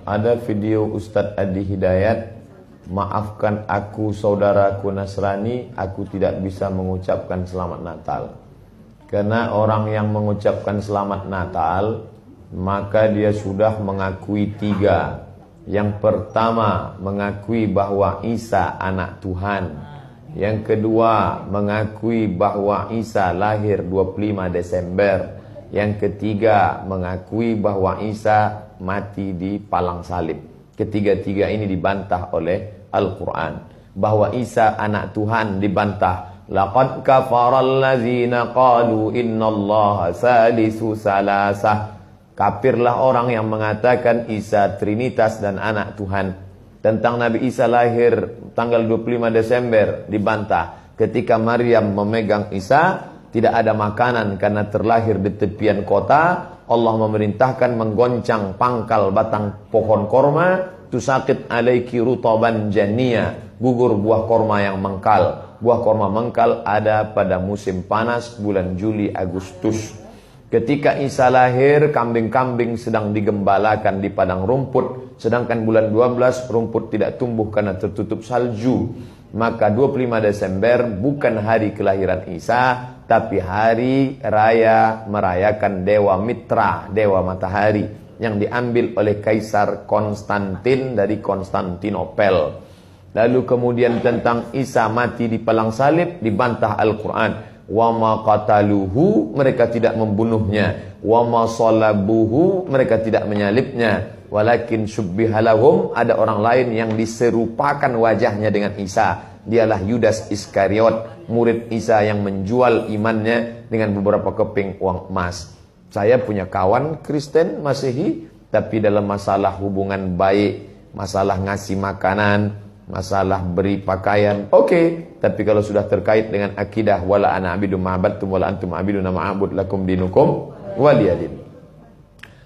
ada video Ustadz Adi Hidayat, maafkan aku saudaraku Nasrani, aku tidak bisa mengucapkan selamat Natal. Karena orang yang mengucapkan selamat Natal, maka dia sudah mengakui tiga. Yang pertama, mengakui bahwa Isa anak Tuhan. Yang kedua, mengakui bahwa Isa lahir 25 Desember. Yang ketiga, mengakui bahwa Isa mati di palang salib. Ketiga-tiga ini dibantah oleh Al-Quran. Bahwa Isa anak Tuhan dibantah. Laqad kafaral ladzina qalu innallaha salisu salasah. Kafirlah orang yang mengatakan Isa Trinitas dan anak Tuhan. Tentang Nabi Isa lahir tanggal 25 Desember dibantah. Ketika Maryam memegang Isa, tidak ada makanan karena terlahir di tepian kota. Allah memerintahkan menggoncang pangkal batang pohon korma. Tusakit alaiki rutaban jania, gugur buah korma yang mengkal. Buah korma mengkal ada pada musim panas bulan Juli Agustus. Ketika Isa lahir, kambing-kambing sedang digembalakan di padang rumput. Sedangkan bulan 12 rumput tidak tumbuh karena tertutup salju. Maka 25 Desember bukan hari kelahiran Isa, tapi hari raya merayakan Dewa Mitra, Dewa Matahari, yang diambil oleh Kaisar Konstantin dari Konstantinopel. Lalu kemudian tentang Isa mati di palang salib dibantah Al-Quran. Wa ma qataluhu, mereka tidak membunuhnya. Wa ma salabuhu, mereka tidak menyalibnya. Walakin syubbihalahum, ada orang lain yang diserupakan wajahnya dengan Isa. Dialah Yudas Iskariot, murid Isa yang menjual imannya dengan beberapa keping uang emas. Saya punya kawan Kristen Masehi, tapi dalam masalah hubungan baik, masalah ngasih makanan, masalah beri pakaian, oke. Tapi kalau sudah terkait dengan akidah, wala ana abidu ma'abadtum wala antum abiduna ma'abud lakum dinukum waliyadin.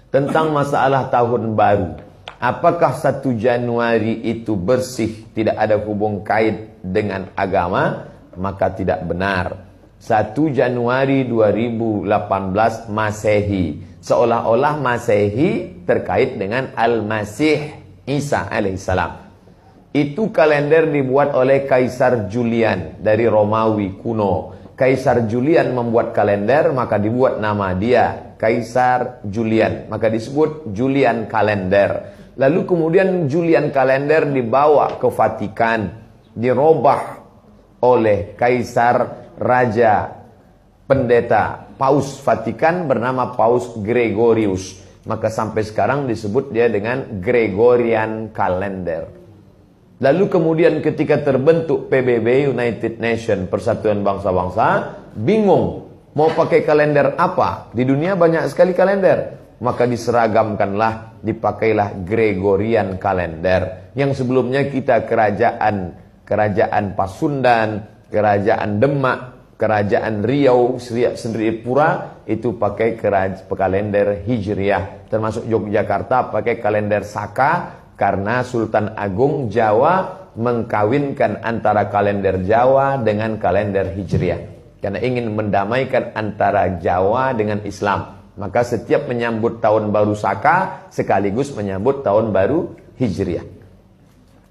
Tentang masalah tahun baru, apakah 1 Januari itu bersih, tidak ada hubung kait dengan agama? Maka tidak benar. 1 Januari 2018 Masehi, seolah-olah Masehi terkait dengan Al-Masih Isa alaihissalam. Itu kalender dibuat oleh Kaisar Julian dari Romawi kuno. Kaisar Julian membuat kalender, maka dibuat nama dia Kaisar Julian, maka disebut Julian kalender. Lalu kemudian Julian kalender dibawa ke Vatikan, dirobah oleh Kaisar Raja Pendeta Paus Vatikan bernama Paus Gregorius. Maka sampai sekarang disebut dia dengan Gregorian kalender. Lalu kemudian ketika terbentuk PBB, United Nation, Persatuan Bangsa-Bangsa, bingung mau pakai kalender apa? Di dunia banyak sekali kalender. Maka diseragamkanlah, dipakailah Gregorian kalender. Yang sebelumnya kita kerajaan Pasundan, kerajaan Demak, kerajaan Riau, Sendiriapura itu pakai kalender Hijriah. Termasuk Yogyakarta pakai kalender Saka, karena Sultan Agung Jawa mengkawinkan antara kalender Jawa dengan kalender Hijriah. Karena ingin mendamaikan antara Jawa dengan Islam. Maka setiap menyambut tahun baru Saka sekaligus menyambut tahun baru Hijriah.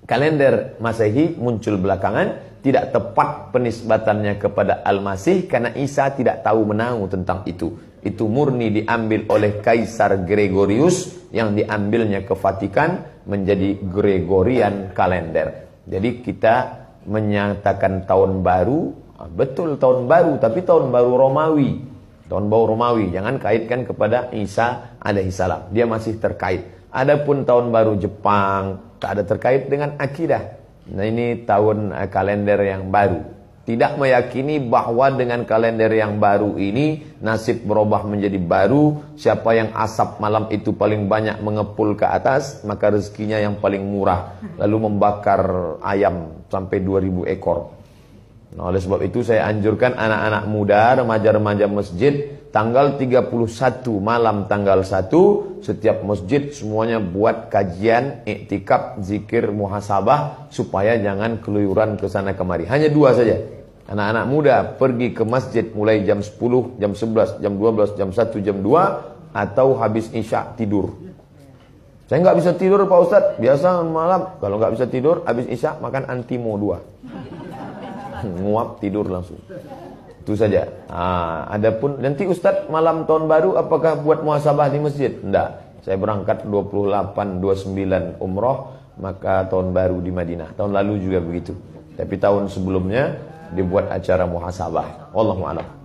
Kalender Masehi muncul belakangan, tidak tepat penisbatannya kepada Al-Masih karena Isa tidak tahu menahu tentang itu. Itu murni diambil oleh Kaisar Gregorius yang diambilnya ke Vatikan menjadi Gregorian kalender. Jadi kita menyatakan tahun baru, betul tahun baru, tapi tahun baru Romawi. Tahun baru Romawi, jangan kaitkan kepada Isa alaihissalam. Dia masih terkait. Adapun tahun baru Jepang tak ada terkait dengan akidah. Nah ini tahun kalender yang baru. Tidak meyakini bahwa dengan kalender yang baru ini nasib berubah menjadi baru. Siapa yang asap malam itu paling banyak mengepul ke atas, maka rezekinya yang paling murah. Lalu membakar ayam sampai 2000 ekor. Nah, oleh sebab itu saya anjurkan anak-anak muda, remaja-remaja masjid, tanggal 31 malam tanggal 1 setiap masjid semuanya buat kajian, iktikaf, zikir, muhasabah supaya jangan keluyuran ke sana kemari. Hanya 2 saja. Anak-anak muda pergi ke masjid mulai jam 10, jam 11, jam 12, jam 1, jam 2 atau habis isya tidur. Saya nggak bisa tidur Pak Ustadz. Biasa malam kalau nggak bisa tidur, habis isya makan Antimo 2. Nguap tidur langsung. Itu saja. Adapun nanti Ustadz malam tahun baru apakah buat muhasabah di masjid? Enggak. Saya berangkat 28, 29 umroh, maka tahun baru di Madinah. Tahun lalu juga begitu. Tapi tahun sebelumnya dibuat acara muhasabah. Wallahu a'lam.